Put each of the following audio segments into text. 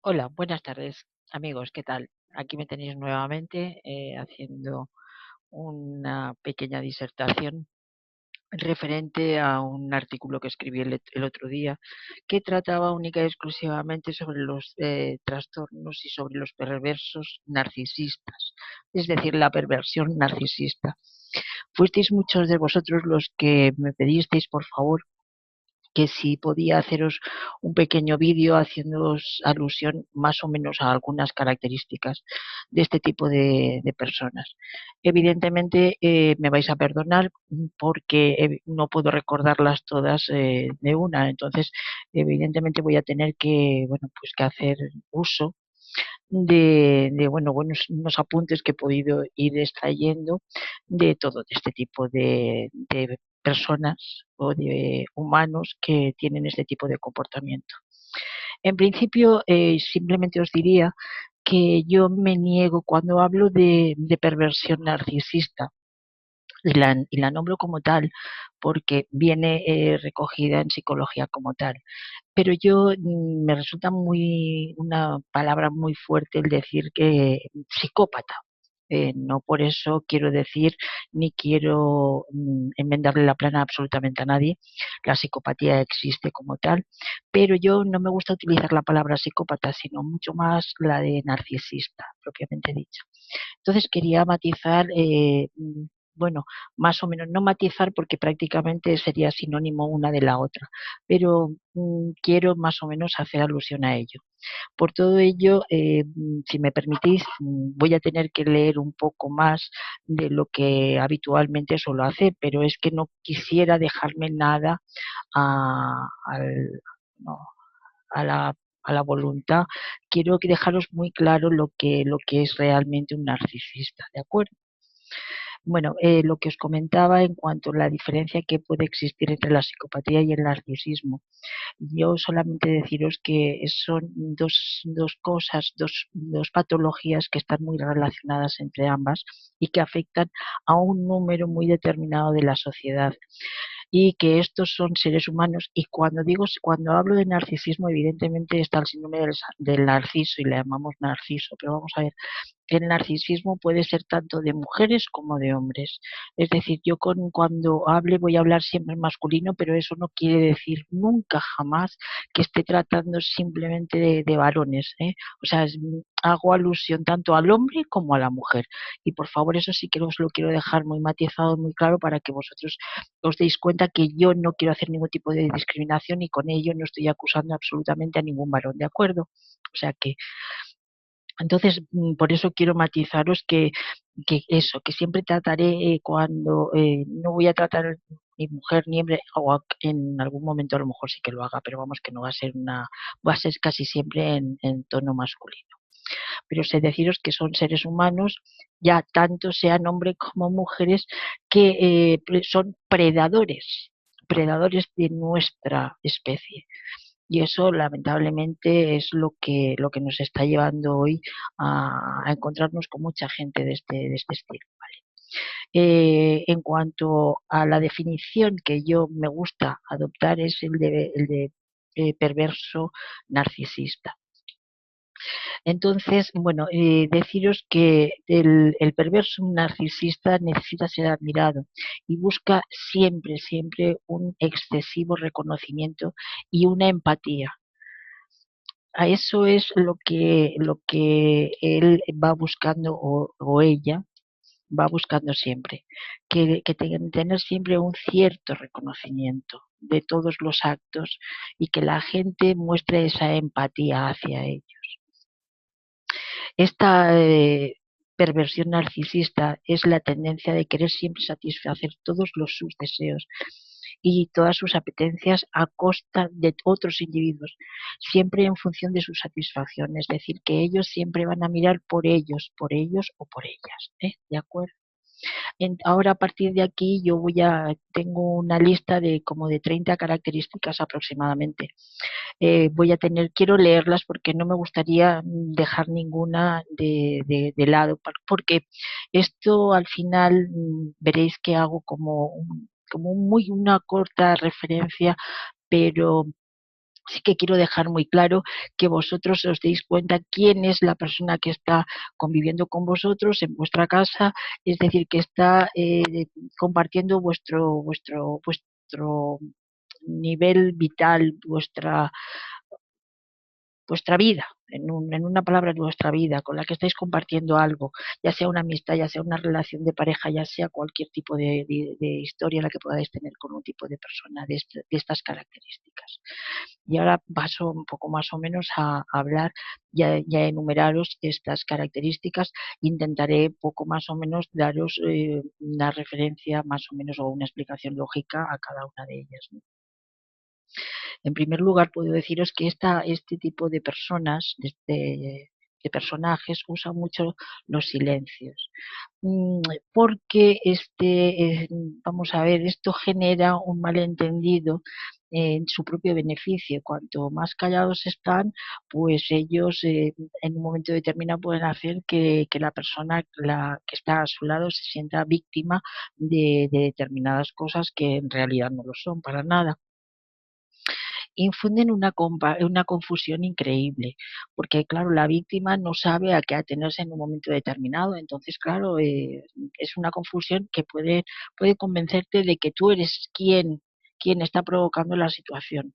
Hola, buenas tardes, amigos, ¿qué tal? Aquí me tenéis nuevamente haciendo una pequeña disertación referente a un artículo que escribí el otro día que trataba única y exclusivamente sobre los trastornos y sobre los perversos narcisistas, es decir, la perversión narcisista. Fuisteis muchos de vosotros los que me pedisteis, por favor, que si podía haceros un pequeño vídeo haciéndoos alusión más o menos a algunas características de este tipo de personas. Evidentemente me vais a perdonar porque no puedo recordarlas todas de una, entonces evidentemente voy a tener que, bueno, pues que hacer uso bueno, unos apuntes que he podido ir extrayendo de todo este tipo de personas o de humanos que tienen este tipo de comportamiento. En principio, simplemente os diría que yo me niego cuando hablo de perversión narcisista y la nombro como tal porque viene recogida en psicología como tal. Pero yo me resulta una palabra muy fuerte el decir que psicópata. No por eso quiero decir ni quiero enmendarle la plana absolutamente a nadie. La psicopatía existe como tal, pero yo no me gusta utilizar la palabra psicópata, sino mucho más la de narcisista, propiamente dicho. Entonces quería matizar, bueno, más o menos, no matizar porque prácticamente sería sinónimo una de la otra, pero quiero más o menos hacer alusión a ello. Por todo ello, si me permitís, voy a tener que leer un poco más de lo que habitualmente suelo hacer, pero es que no quisiera dejarme nada a, al- no, a la voluntad. Quiero dejaros muy claro lo que es realmente un narcisista, ¿de acuerdo? Bueno, lo que os comentaba en cuanto a la diferencia que puede existir entre la psicopatía y el narcisismo. Yo solamente deciros que son dos cosas, dos patologías que están muy relacionadas entre ambas y que afectan a un número muy determinado de la sociedad y que estos son seres humanos. Y cuando hablo de narcisismo, evidentemente está el síndrome del narciso y le llamamos narciso, pero vamos a ver, el narcisismo puede ser tanto de mujeres como de hombres. Es decir, yo cuando hable voy a hablar siempre en masculino, pero eso no quiere decir nunca jamás que esté tratando simplemente de varones, ¿eh? O sea, hago alusión tanto al hombre como a la mujer. Y por favor, eso sí que os lo quiero dejar muy matizado, muy claro, para que vosotros os deis cuenta que yo no quiero hacer ningún tipo de discriminación y con ello no estoy acusando absolutamente a ningún varón, ¿de acuerdo? O sea que entonces, por eso quiero matizaros que eso, que siempre trataré cuando no voy a tratar ni mujer ni hombre, en algún momento a lo mejor sí que lo haga, pero vamos que no va a ser va a ser casi siempre en tono masculino. Pero sé deciros que son seres humanos, ya tanto sean hombres como mujeres, que son predadores de nuestra especie. Y eso lamentablemente es lo que nos está llevando hoy a encontrarnos con mucha gente de este estilo. En cuanto a la definición que yo me gusta adoptar es el de perverso narcisista. Entonces, bueno, deciros que el perverso narcisista necesita ser admirado y busca siempre, siempre un excesivo reconocimiento y una empatía. A eso es lo que él va buscando o ella va buscando siempre, que tener siempre un cierto reconocimiento de todos los actos y que la gente muestre esa empatía hacia ellos. Esta perversión narcisista es la tendencia de querer siempre satisfacer todos sus deseos y todas sus apetencias a costa de otros individuos, siempre en función de su satisfacción, es decir, que ellos siempre van a mirar por ellos o por ellas, ¿eh? ¿De acuerdo? Ahora a partir de aquí tengo una lista de como de 30 características aproximadamente. Quiero leerlas porque no me gustaría dejar ninguna de lado, porque esto al final veréis que hago como muy una corta referencia, pero sí que quiero dejar muy claro que vosotros os deis cuenta quién es la persona que está conviviendo con vosotros en vuestra casa, es decir, que está compartiendo vuestro nivel vital, vuestra vida, en una palabra, vuestra vida, con la que estáis compartiendo algo, ya sea una amistad, ya sea una relación de pareja, ya sea cualquier tipo de historia la que podáis tener con un tipo de persona de estas características. Y ahora paso un poco más o menos a hablar y a enumeraros estas características. Intentaré poco más o menos daros una referencia más o menos o una explicación lógica a cada una de ellas, ¿no? En primer lugar, puedo deciros que este tipo de personas, de personajes, usan mucho los silencios. Porque vamos a ver, esto genera un malentendido en su propio beneficio. Cuanto más callados están, pues ellos en un momento determinado pueden hacer que la persona que está a su lado se sienta víctima de determinadas cosas que en realidad no lo son para nada. Infunden una confusión increíble, porque claro, la víctima no sabe a qué atenerse en un momento determinado, entonces claro, es una confusión que puede convencerte de que tú eres quien está provocando la situación.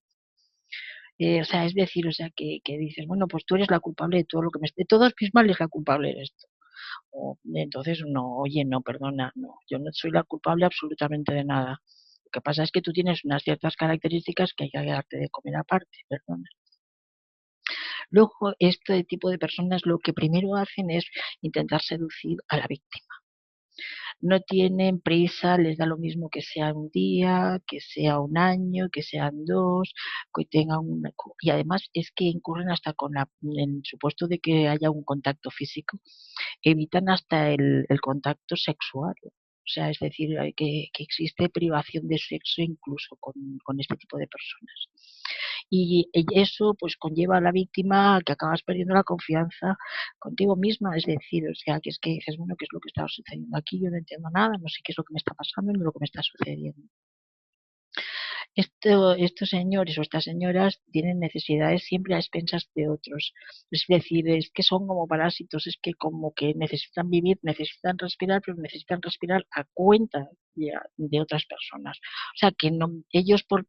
O sea, es decir, o sea, que dices, bueno, pues tú eres la culpable de todo lo que de todos mis males la culpable eres tú. Entonces, no, oye, no, perdona, no, yo no soy la culpable absolutamente de nada. Lo que pasa es que tú tienes unas ciertas características que hay que darte de comer aparte, perdona. Luego, este tipo de personas lo que primero hacen es intentar seducir a la víctima. No tienen prisa, les da lo mismo que sea un día, que sea un año, que sean dos, que tengan una... Y además es que incurren hasta en el supuesto de que haya un contacto físico, evitan hasta el contacto sexual. O sea, es decir, que existe privación de sexo incluso con este tipo de personas. Y eso pues conlleva a la víctima a que acabas perdiendo la confianza contigo misma, es decir, o sea, que es que dices, bueno, ¿qué es lo que está sucediendo aquí? Yo no entiendo nada, no sé qué es lo que me está pasando ni lo que me está sucediendo. Estos señores o estas señoras tienen necesidades siempre a expensas de otros. Es decir, es que son como parásitos, es que como que necesitan vivir, necesitan respirar, pero necesitan respirar a cuenta de otras personas. O sea, que no, ellos por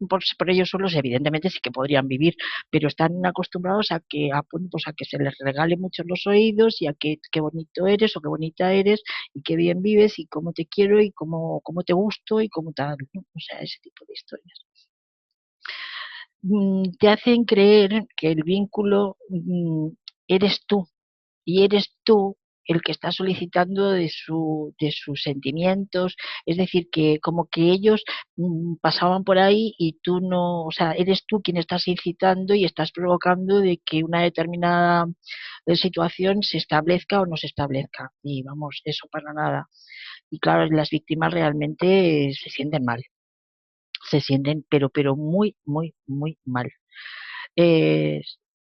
ellos solos evidentemente sí que podrían vivir, pero están acostumbrados pues a que se les regale mucho los oídos y a que qué bonito eres o qué bonita eres y qué bien vives y cómo te quiero y cómo te gusto y cómo tal, ¿no? O sea, ese tipo de historias. Te hacen creer que el vínculo eres tú y eres tú el que está solicitando de sus sentimientos, es decir, que como que ellos pasaban por ahí y tú no, o sea, eres tú quien estás incitando y estás provocando de que una determinada situación se establezca o no se establezca. Y vamos, eso para nada. Y claro, las víctimas realmente se sienten mal, se sienten, pero muy, muy, muy mal. Eh,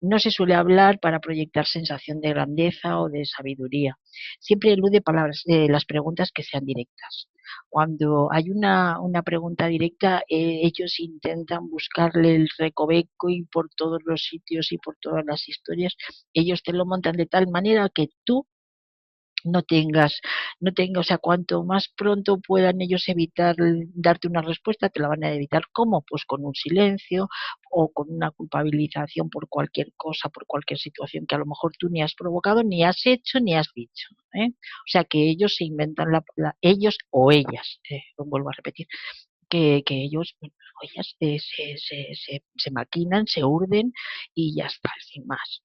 no se suele hablar para proyectar sensación de grandeza o de sabiduría. Siempre elude palabras, las preguntas que sean directas. Cuando hay una pregunta directa, ellos intentan buscarle el recoveco y por todos los sitios y por todas las historias, ellos te lo montan de tal manera que tú no tengas, no tengas, o sea, cuanto más pronto puedan ellos evitar darte una respuesta, te la van a evitar. ¿Cómo? Pues con un silencio o con una culpabilización por cualquier cosa, por cualquier situación que a lo mejor tú ni has provocado, ni has hecho, ni has dicho, ¿eh? O sea, que ellos se inventan ellos o ellas, vuelvo a repetir, que ellos, bueno, ellas se maquinan, se urden y ya está, sin más.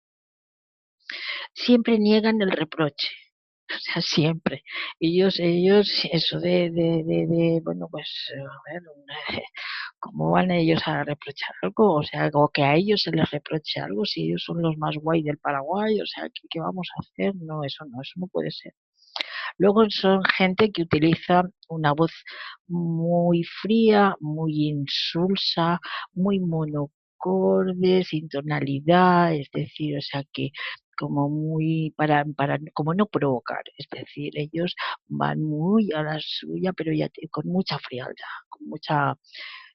Siempre niegan el reproche. O sea, siempre. Ellos, eso bueno, pues, a ver, ¿cómo van ellos a reprochar algo? O sea, o que a ellos se les reproche algo si ellos son los más guay del Paraguay, o sea, ¿qué vamos a hacer? No, eso no puede ser. Luego son gente que utiliza una voz muy fría, muy insulsa, muy monocorde, sin tonalidad, es decir, o sea que como muy como no provocar, es decir, ellos van muy a la suya, pero con mucha frialdad, con mucha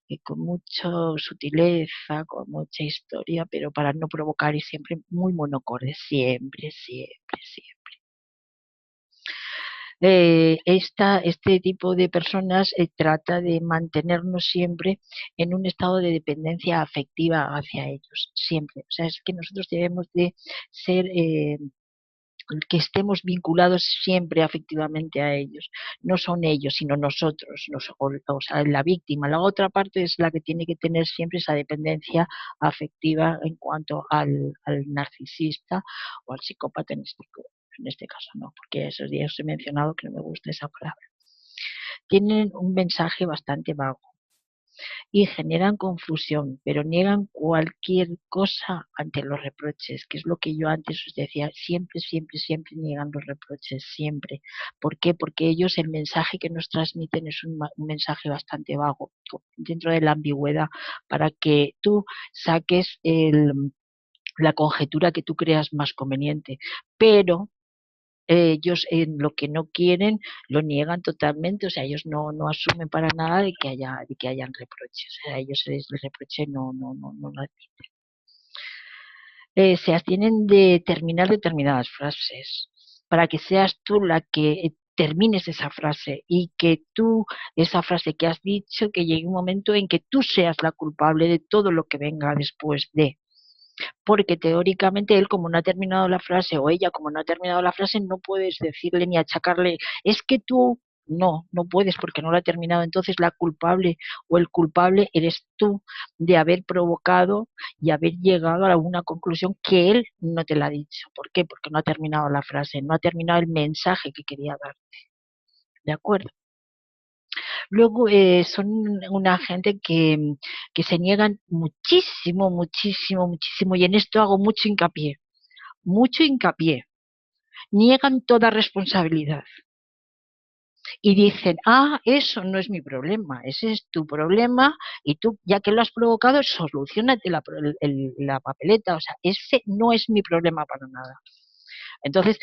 y con mucha sutileza, con mucha historia, pero para no provocar y siempre muy monocorde, siempre, siempre, siempre. Este tipo de personas trata de mantenernos siempre en un estado de dependencia afectiva hacia ellos, siempre. O sea, es que nosotros debemos de ser que estemos vinculados siempre afectivamente a ellos. No son ellos, sino nosotros, o sea, la víctima. La otra parte es la que tiene que tener siempre esa dependencia afectiva en cuanto al narcisista o al psicópata en este caso, no, porque esos días os he mencionado que no me gusta esa palabra. Tienen un mensaje bastante vago y generan confusión, pero niegan cualquier cosa ante los reproches, que es lo que yo antes os decía, siempre, siempre, siempre niegan los reproches, siempre. ¿Por qué? Porque ellos el mensaje que nos transmiten es un mensaje bastante vago, dentro de la ambigüedad, para que tú saques la conjetura que tú creas más conveniente, pero ellos en lo que no quieren lo niegan totalmente, o sea, ellos no asumen para nada de que hayan reproches, o sea, ellos el reproche no lo admiten. Se abstienen de terminar determinadas frases para que seas tú la que termines esa frase y que tú, esa frase que has dicho, que llegue un momento en que tú seas la culpable de todo lo que venga después de. Porque teóricamente él como no ha terminado la frase o ella como no ha terminado la frase no puedes decirle ni achacarle, es que tú no puedes porque no la ha terminado, entonces la culpable o el culpable eres tú de haber provocado y haber llegado a alguna conclusión que él no te la ha dicho. ¿Por qué? Porque no ha terminado la frase, no ha terminado el mensaje que quería dar. ¿De acuerdo? Luego son una gente que se niegan muchísimo, muchísimo, muchísimo, y en esto hago mucho hincapié, niegan toda responsabilidad y dicen, eso no es mi problema, ese es tu problema y tú, ya que lo has provocado, solucionate la papeleta, o sea, ese no es mi problema para nada. Entonces,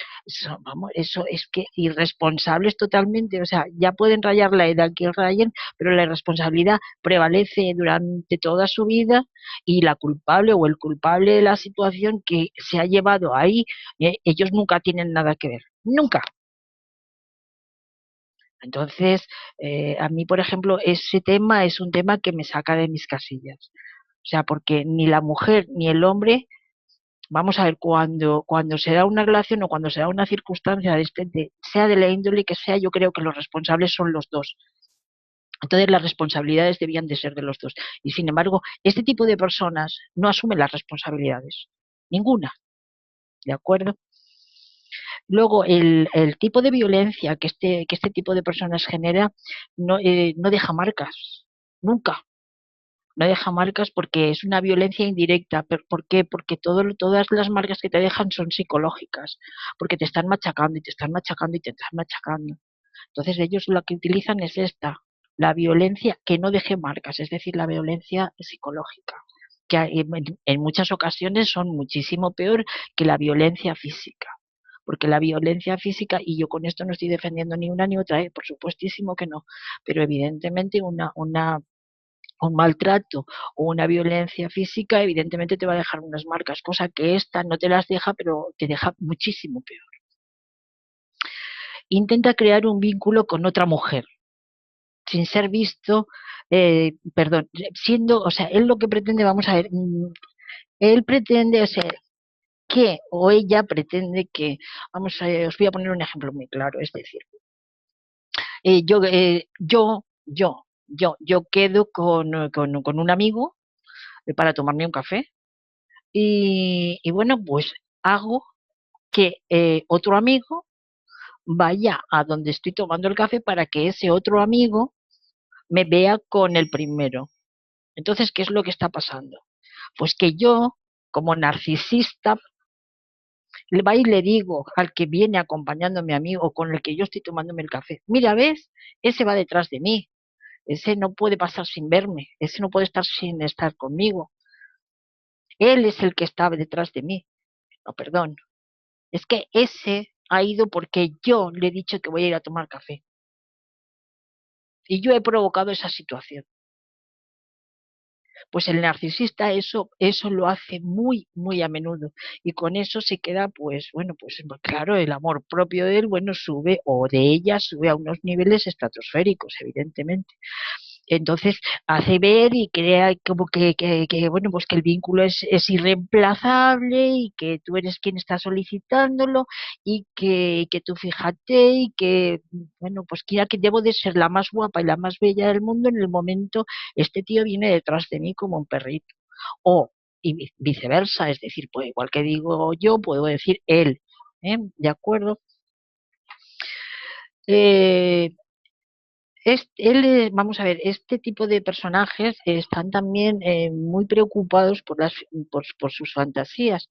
vamos, eso es que irresponsables totalmente, o sea, ya pueden rayar la edad que rayen, pero la irresponsabilidad prevalece durante toda su vida y la culpable o el culpable de la situación que se ha llevado ahí, ellos nunca tienen nada que ver, nunca. Entonces, a mí, por ejemplo, ese tema es un tema que me saca de mis casillas. O sea, porque ni la mujer ni el hombre, vamos a ver, cuando se da una relación o cuando se da una circunstancia sea de la índole que sea, yo creo que los responsables son los dos. Entonces las responsabilidades debían de ser de los dos. Y sin embargo, este tipo de personas no asumen las responsabilidades. Ninguna. ¿De acuerdo? Luego, el tipo de violencia que este tipo de personas genera no deja marcas. Nunca. No deja marcas porque es una violencia indirecta. ¿Por qué? Porque todas las marcas que te dejan son psicológicas, porque te están machacando y te están machacando y te están machacando. Entonces ellos lo que utilizan es esta, la violencia que no deje marcas, es decir, la violencia psicológica, que en muchas ocasiones son muchísimo peor que la violencia física. Porque la violencia física, y yo con esto no estoy defendiendo ni una ni otra, por supuestísimo que no, pero evidentemente un maltrato o una violencia física evidentemente te va a dejar unas marcas, cosa que esta no te las deja, pero te deja muchísimo peor. Intenta crear un vínculo con otra mujer sin ser visto, perdón, siendo, o sea, él lo que pretende, vamos a ver, él pretende, o sea, que, o ella pretende que, vamos a ver, os voy a poner un ejemplo muy claro, es decir, yo quedo con un amigo para tomarme un café y bueno, pues hago que otro amigo vaya a donde estoy tomando el café para que ese otro amigo me vea con el primero. Entonces, ¿qué es lo que está pasando? Pues que yo, como narcisista, le va y le digo al que viene acompañándome a mí o con el que yo estoy tomándome el café, mira, ¿ves? Ese va detrás de mí, ese no puede pasar sin verme, ese no puede estar sin estar conmigo, él es el que está detrás de mí. No, perdón, es que ese ha ido porque yo le he dicho que voy a ir a tomar café y yo he provocado esa situación. Pues el narcisista eso lo hace muy, muy a menudo y con eso se queda, pues bueno, pues claro, el amor propio de él, bueno, sube o de ella sube a unos niveles estratosféricos, evidentemente. Entonces hace ver y crea como que, bueno, pues que el vínculo es irreemplazable y que tú eres quien está solicitándolo y que tú fíjate y que, bueno, pues quiera que debo de ser la más guapa y la más bella del mundo en el momento, este tío viene detrás de mí como un perrito. O y viceversa, es decir, pues igual que digo yo, puedo decir él. ¿De acuerdo? Eh, vamos a ver, este tipo de personajes están también muy preocupados por sus fantasías,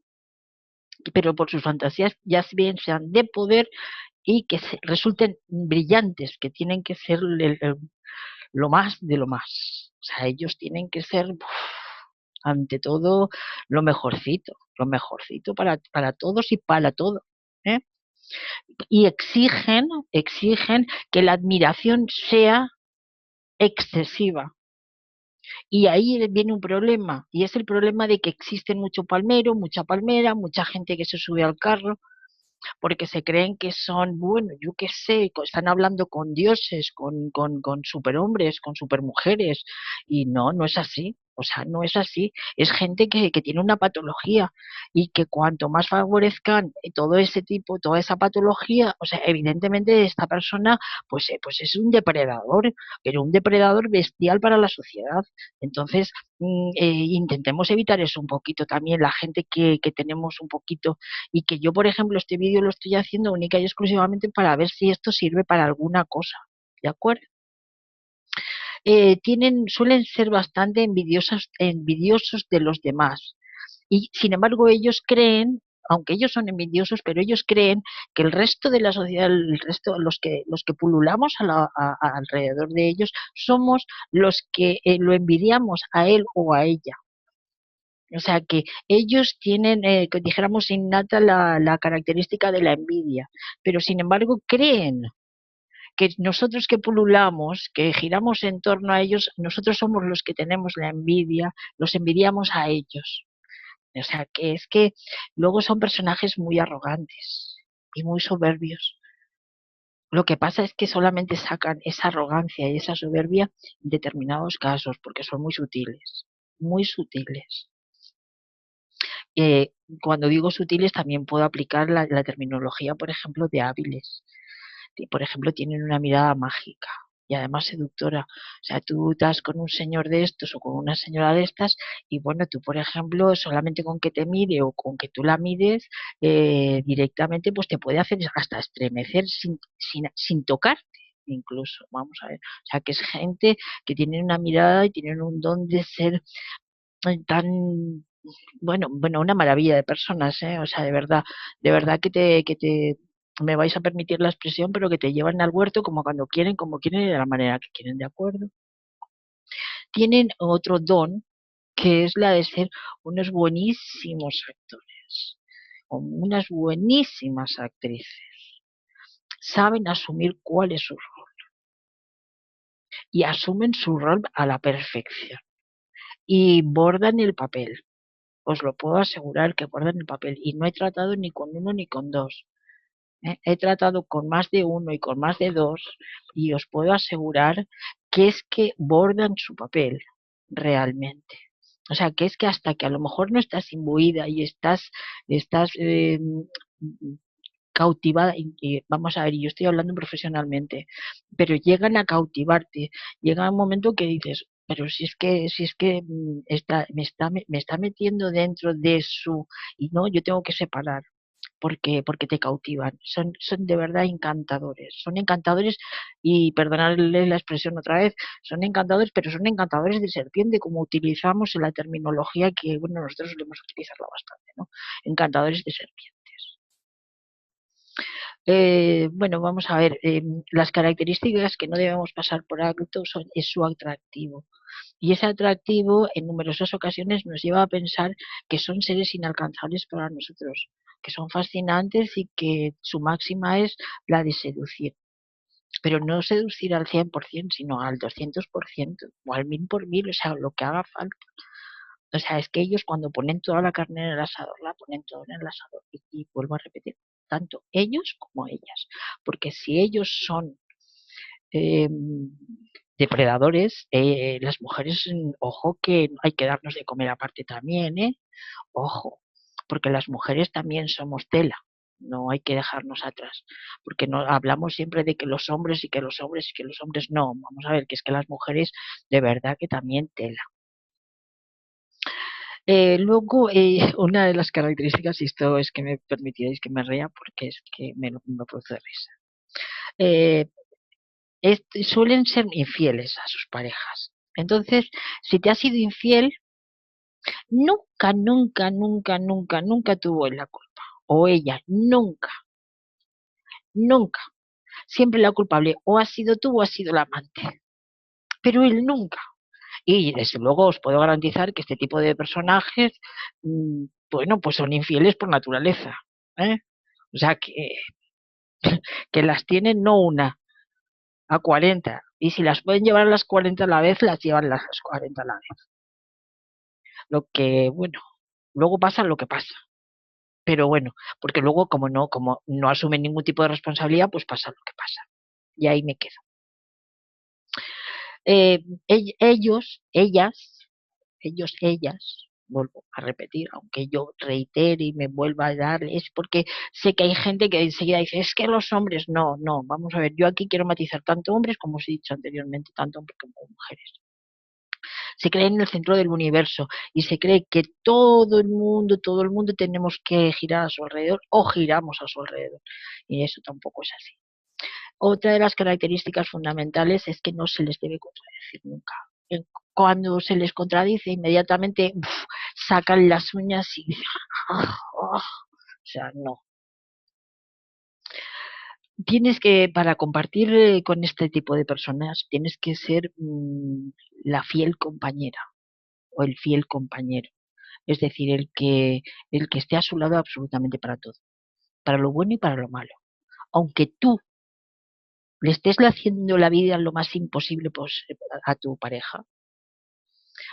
pero por sus fantasías ya bien sean de poder y que resulten brillantes, que tienen que ser lo más de lo más. O sea, ellos tienen que ser, ante todo, lo mejorcito para todos y para todo. ¿eh? Y exigen que la admiración sea excesiva. Y ahí viene un problema, y es el problema de que existen mucho palmero, mucha palmera, mucha gente que se sube al carro, porque se creen que son, bueno, yo qué sé, están hablando con dioses, con superhombres, con supermujeres, y no, no es así. O sea, no es así. Es gente que tiene una patología y que cuanto más favorezcan todo ese tipo, toda esa patología, o sea, evidentemente esta persona pues es un depredador, pero un depredador bestial para la sociedad. Entonces, intentemos evitar eso un poquito también, la gente que tenemos un poquito y que yo, por ejemplo, este vídeo lo estoy haciendo única y exclusivamente para ver si esto sirve para alguna cosa, ¿de acuerdo? Suelen ser bastante envidiosos de los demás y sin embargo ellos creen, aunque ellos son envidiosos, pero ellos creen que el resto de la sociedad, el resto, los que pululamos alrededor de ellos, somos los que lo envidiamos a él o a ella. O sea que ellos tienen, que dijéramos, innata la característica de la envidia, pero sin embargo creen que nosotros que pululamos, que giramos en torno a ellos, nosotros somos los que tenemos la envidia, los envidiamos a ellos. O sea que es que luego son personajes muy arrogantes y muy soberbios. Lo que pasa es que solamente sacan esa arrogancia y esa soberbia en determinados casos, porque son muy sutiles, muy sutiles. Eh, Cuando digo sutiles también puedo aplicar la terminología, por ejemplo, de hábiles. Por ejemplo, tienen una mirada mágica y además seductora. O sea, tú estás con un señor de estos o con una señora de estas y bueno, tú, por ejemplo, solamente con que te mire o con que tú la mires directamente, pues te puede hacer hasta estremecer sin tocarte. Incluso, vamos a ver, o sea que es gente que tiene una mirada y tienen un don de ser tan bueno, una maravilla de personas, ¿eh? O sea, de verdad que te, me vais a permitir la expresión, pero que te llevan al huerto como quieren y de la manera que quieren, ¿de acuerdo? Tienen otro don, que es la de ser unos buenísimos actores, o unas buenísimas actrices. Saben asumir cuál es su rol y asumen su rol a la perfección y bordan el papel. Os lo puedo asegurar que bordan el papel y no he tratado ni con uno ni con dos. He tratado con más de uno y con más de dos y os puedo asegurar que es que bordan su papel realmente. O sea, que es que hasta que a lo mejor no estás imbuida y estás cautivada, y vamos a ver, yo estoy hablando profesionalmente, pero llegan a cautivarte, llega un momento que dices, pero si es que me está metiendo dentro de su, y no, yo tengo que separar porque te cautivan. Son de verdad encantadores. Son encantadores, y perdonadle la expresión otra vez, son encantadores, pero son encantadores de serpiente, como utilizamos en la terminología que, bueno, nosotros solemos utilizarla bastante, ¿no? Encantadores de serpiente. Bueno, vamos a ver, las características que no debemos pasar por alto es su atractivo. Y ese atractivo en numerosas ocasiones nos lleva a pensar que son seres inalcanzables para nosotros, que son fascinantes y que su máxima es la de seducir. pero no seducir al 100%, sino al 200% o al 1000 por 1000, o sea, lo que haga falta. O sea, es que ellos cuando ponen toda la carne en el asador, la ponen toda en el asador. Y vuelvo a repetir, tanto ellos como ellas. Porque si ellos son eh, depredadores, las mujeres, ojo que hay que darnos de comer aparte también, ¿eh? Ojo, porque las mujeres también somos tela. No hay que dejarnos atrás, porque no hablamos siempre de que los hombres y que los hombres y que los hombres no. Vamos a ver que es que las mujeres de verdad que también tela. Luego, una de las características, y esto es que me permitiréis que me ría porque es que me produce risa, eh, suelen ser infieles a sus parejas. Entonces, si te has sido infiel, nunca, nunca, nunca, nunca, nunca tuvo él la culpa. O ella, nunca, nunca. Siempre la culpable o has sido tú o has sido la amante. Pero él nunca. Y desde luego os puedo garantizar que este tipo de personajes, bueno, pues son infieles por naturaleza. ¿Eh? O sea, que las tienen no una, a 40. Y si las pueden llevar a las 40 a la vez, las llevan las 40 a la vez. Lo que, bueno, luego pasa lo que pasa. Pero bueno, porque luego como no asumen ningún tipo de responsabilidad, pues pasa lo que pasa. Y ahí me quedo. Ellos, ellas, vuelvo a repetir, aunque yo reitere y me vuelva a dar, es porque sé que hay gente que enseguida dice, es que los hombres, no, no, vamos a ver, yo aquí quiero matizar tanto hombres, como os he dicho anteriormente, tanto hombres como mujeres. Se cree en el centro del universo y se cree que todo el mundo tenemos que girar a su alrededor o giramos a su alrededor. Y eso tampoco es así. Otra de las características fundamentales es que no se les debe contradecir nunca. Cuando se les contradice, inmediatamente sacan las uñas y o sea, no. Tienes que, para compartir con este tipo de personas, tienes que ser la fiel compañera o el fiel compañero. Es decir, el que esté a su lado absolutamente para todo, para lo bueno y para lo malo. Aunque tú le estés haciendo la vida lo más imposible a tu pareja,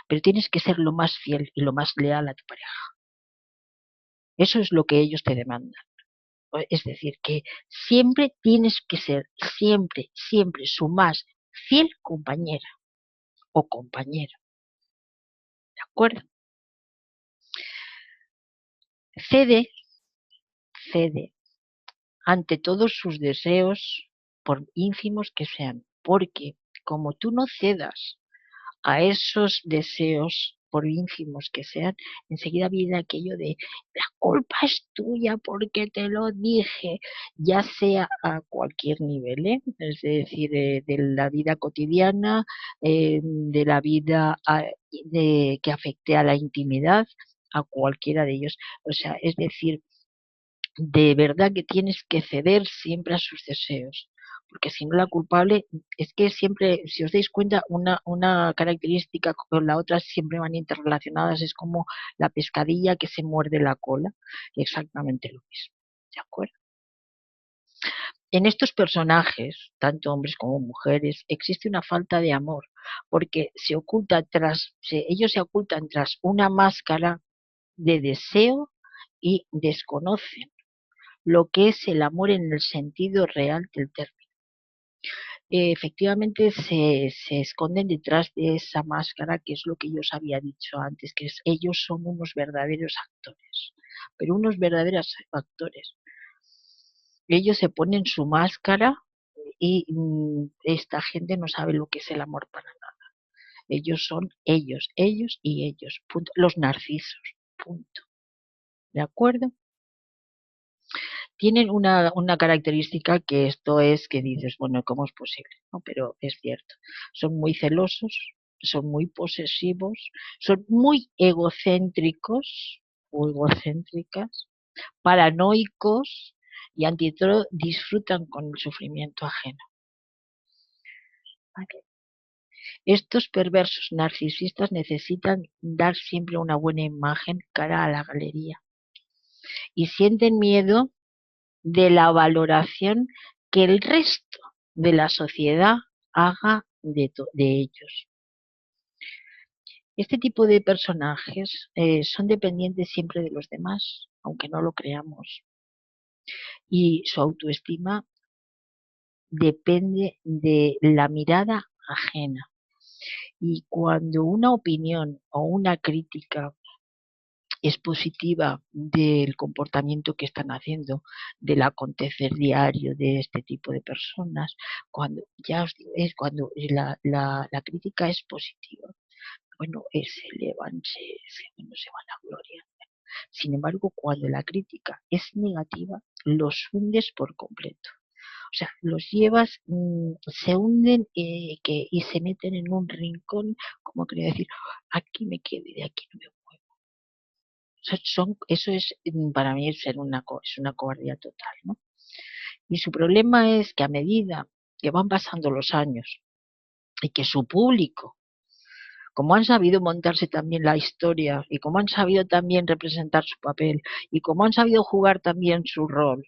pero tienes que ser lo más fiel y lo más leal a tu pareja. Eso es lo que ellos te demandan. Es decir, que siempre tienes que ser, siempre, siempre su más fiel compañera o compañero. ¿De acuerdo? Cede, cede ante todos sus deseos, por ínfimos que sean, porque como tú no cedas a esos deseos, por ínfimos que sean, enseguida viene aquello de la culpa es tuya porque te lo dije, ya sea a cualquier nivel, ¿eh? Es decir, de la vida cotidiana, de la vida que afecte a la intimidad, a cualquiera de ellos. O sea, es decir, de verdad que tienes que ceder siempre a sus deseos, porque si no la culpable es que siempre, si os dais cuenta, una característica con la otra siempre van interrelacionadas, es como la pescadilla que se muerde la cola, exactamente lo mismo, ¿de acuerdo? En estos personajes, tanto hombres como mujeres, existe una falta de amor, porque ellos se ocultan tras una máscara de deseo y desconocen lo que es el amor en el sentido real del término. Efectivamente se esconden detrás de esa máscara, que es lo que yo os había dicho antes, que ellos son unos verdaderos actores, pero unos verdaderos actores. Ellos se ponen su máscara y esta gente no sabe lo que es el amor para nada. Ellos son ellos y ellos, punto. Los narcisos, punto. ¿De acuerdo? Tienen una característica que esto es que dices, bueno, ¿cómo es posible? ¿No? Pero es cierto. Son muy celosos, son muy posesivos, son muy egocéntricos o egocéntricas, paranoicos y ante todo disfrutan con el sufrimiento ajeno. ¿Vale? Estos perversos narcisistas necesitan dar siempre una buena imagen cara a la galería y sienten miedo de la valoración que el resto de la sociedad haga de ellos. Este tipo de personajes son dependientes siempre de los demás, aunque no lo creamos, y su autoestima depende de la mirada ajena. Y cuando una opinión o una crítica es positiva del comportamiento que están haciendo, del acontecer diario de este tipo de personas, cuando ya os digo, es cuando la crítica es positiva, bueno, se elevan, bueno, se van a gloria. Sin embargo, cuando la crítica es negativa, los hundes por completo. O sea, los llevas, se hunden y se meten en un rincón, como quería decir, aquí me quedo y de aquí no me muevo. Eso es, para mí, es una cobardía total, ¿no? Y su problema es que a medida que van pasando los años y que su público, como han sabido montarse también la historia y como han sabido también representar su papel y como han sabido jugar también su rol,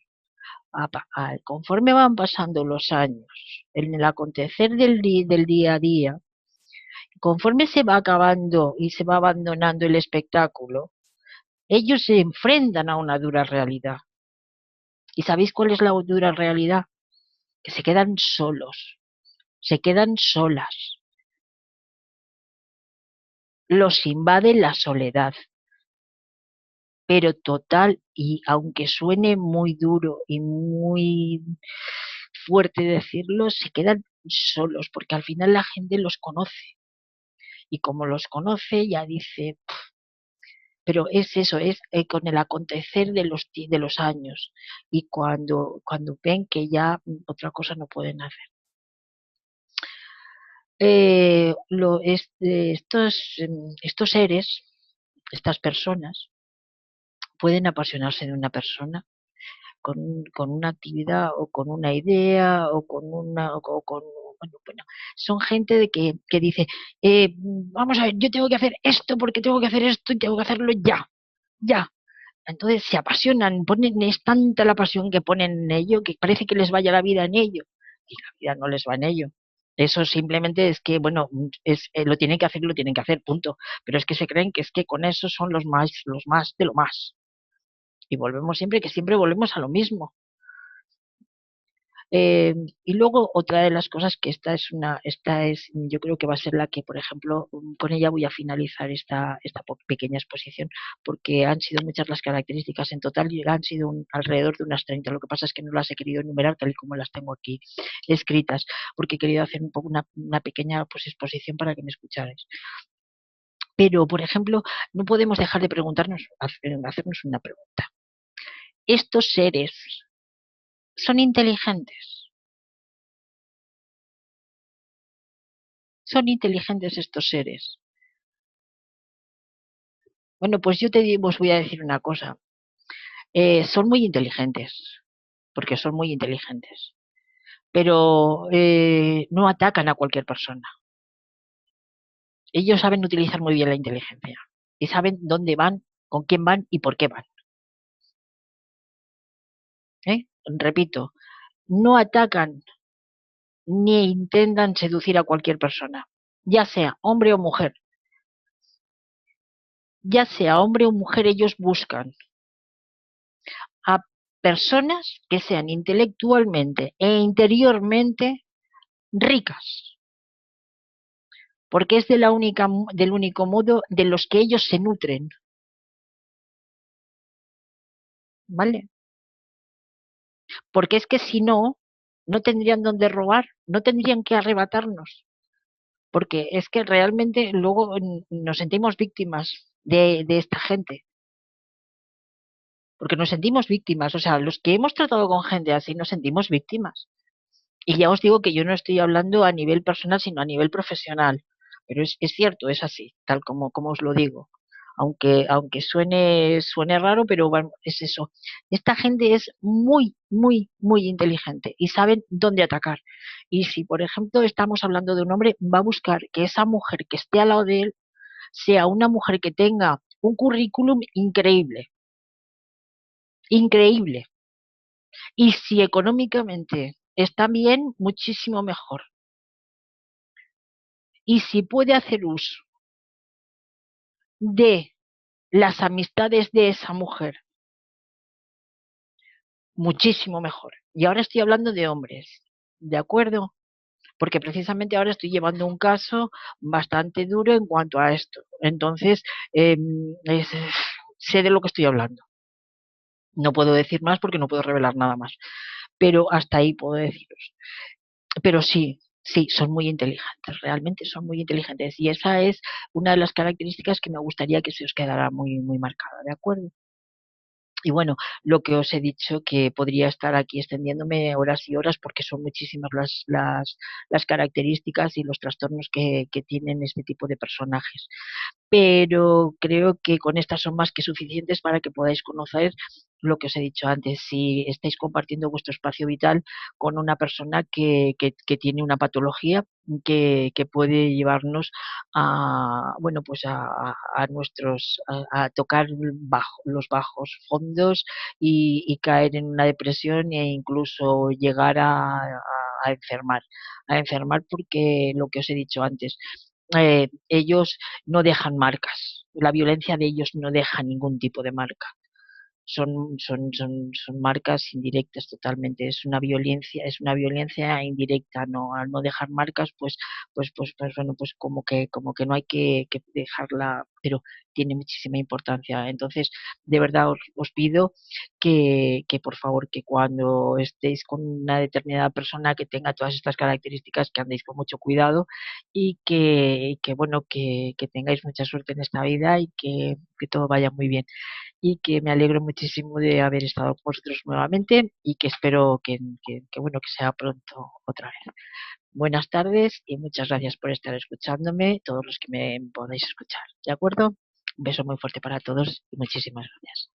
conforme van pasando los años, en el acontecer del día a día, conforme se va acabando y se va abandonando el espectáculo, ellos se enfrentan a una dura realidad. ¿Y sabéis cuál es la dura realidad? Que se quedan solos, se quedan solas. Los invade la soledad, pero total, y aunque suene muy duro y muy fuerte decirlo, se quedan solos, porque al final la gente los conoce. Y como los conoce, ya dice, pero es eso, es con el acontecer de los años y cuando ven que ya otra cosa no pueden hacer. Estos seres, estas personas, pueden apasionarse de una persona con una actividad o con una idea o con una o con bueno, son gente de que dice vamos a ver, yo tengo que hacer esto porque tengo que hacer esto y tengo que hacerlo ya, ya. Entonces se apasionan, es tanta la pasión que ponen en ello que parece que les vaya la vida en ello y la vida no les va en ello. Eso simplemente es que, bueno, lo tienen que hacer, lo tienen que hacer, punto. Pero es que se creen que es que con eso son los más de lo más. Y volvemos siempre, que siempre volvemos a lo mismo. Eh, y luego otra de las cosas que esta es, yo creo que va a ser la que, por ejemplo, con ella voy a finalizar esta pequeña exposición, porque han sido muchas las características en total y han sido alrededor de unas 30. Lo que pasa es que no las he querido enumerar tal y como las tengo aquí escritas, porque he querido hacer un poco una pequeña pues, exposición para que me escucharais. Pero, por ejemplo, no podemos dejar de hacernos una pregunta. ¿Estos seres son inteligentes? ¿Son inteligentes estos seres? Bueno, pues os voy a decir una cosa. Son muy inteligentes, porque son muy inteligentes, pero no atacan a cualquier persona. Ellos saben utilizar muy bien la inteligencia y saben dónde van, con quién van y por qué van. Repito, no atacan ni intentan seducir a cualquier persona, ya sea hombre o mujer. Ya sea hombre o mujer, ellos buscan a personas que sean intelectualmente e interiormente ricas, porque es del único modo de los que ellos se nutren, ¿vale? Porque es que si no, no tendrían dónde robar, no tendrían que arrebatarnos, porque es que realmente luego nos sentimos víctimas de esta gente, porque nos sentimos víctimas, o sea, los que hemos tratado con gente así nos sentimos víctimas. Y ya os digo que yo no estoy hablando a nivel personal, sino a nivel profesional. Pero es cierto, es así, tal como os lo digo. Aunque suene raro, pero bueno, es eso. Esta gente es muy, muy, muy inteligente y saben dónde atacar. Y si, por ejemplo, estamos hablando de un hombre, va a buscar que esa mujer que esté al lado de él sea una mujer que tenga un currículum increíble, increíble. Y si económicamente está bien, muchísimo mejor. Y si puede hacer uso de las amistades de esa mujer, muchísimo mejor. Y ahora estoy hablando de hombres, ¿de acuerdo? Porque precisamente ahora estoy llevando un caso bastante duro en cuanto a esto. Entonces, eh, es, sé de lo que estoy hablando. No puedo decir más porque no puedo revelar nada más, pero hasta ahí puedo deciros. Pero sí, sí, son muy inteligentes, realmente son muy inteligentes. Y esa es una de las características que me gustaría que se os quedara muy, muy marcada, ¿de acuerdo? Y bueno, lo que os he dicho, que podría estar aquí extendiéndome horas y horas porque son muchísimas las características y los trastornos que tienen este tipo de personajes. Pero creo que con estas son más que suficientes para que podáis conocer lo que os he dicho antes, si estáis compartiendo vuestro espacio vital con una persona que tiene una patología que puede llevarnos a, bueno, pues a nuestros, a tocar los bajos fondos y caer en una depresión e incluso llegar a enfermar porque lo que os he dicho antes, ellos no dejan marcas, la violencia de ellos no deja ningún tipo de marca. Son marcas indirectas totalmente, es una violencia indirecta, no, al no dejar marcas, pues bueno, pues como que no hay que dejarla, pero tiene muchísima importancia. Entonces, de verdad os pido que por favor, que cuando estéis con una determinada persona que tenga todas estas características, que andéis con mucho cuidado y que bueno, que tengáis mucha suerte en esta vida y que todo vaya muy bien y que me alegro muchísimo de haber estado con vosotros nuevamente y que espero bueno, que sea pronto otra vez. Buenas tardes y muchas gracias por estar escuchándome, todos los que me podáis escuchar, ¿de acuerdo? Un beso muy fuerte para todos y muchísimas gracias.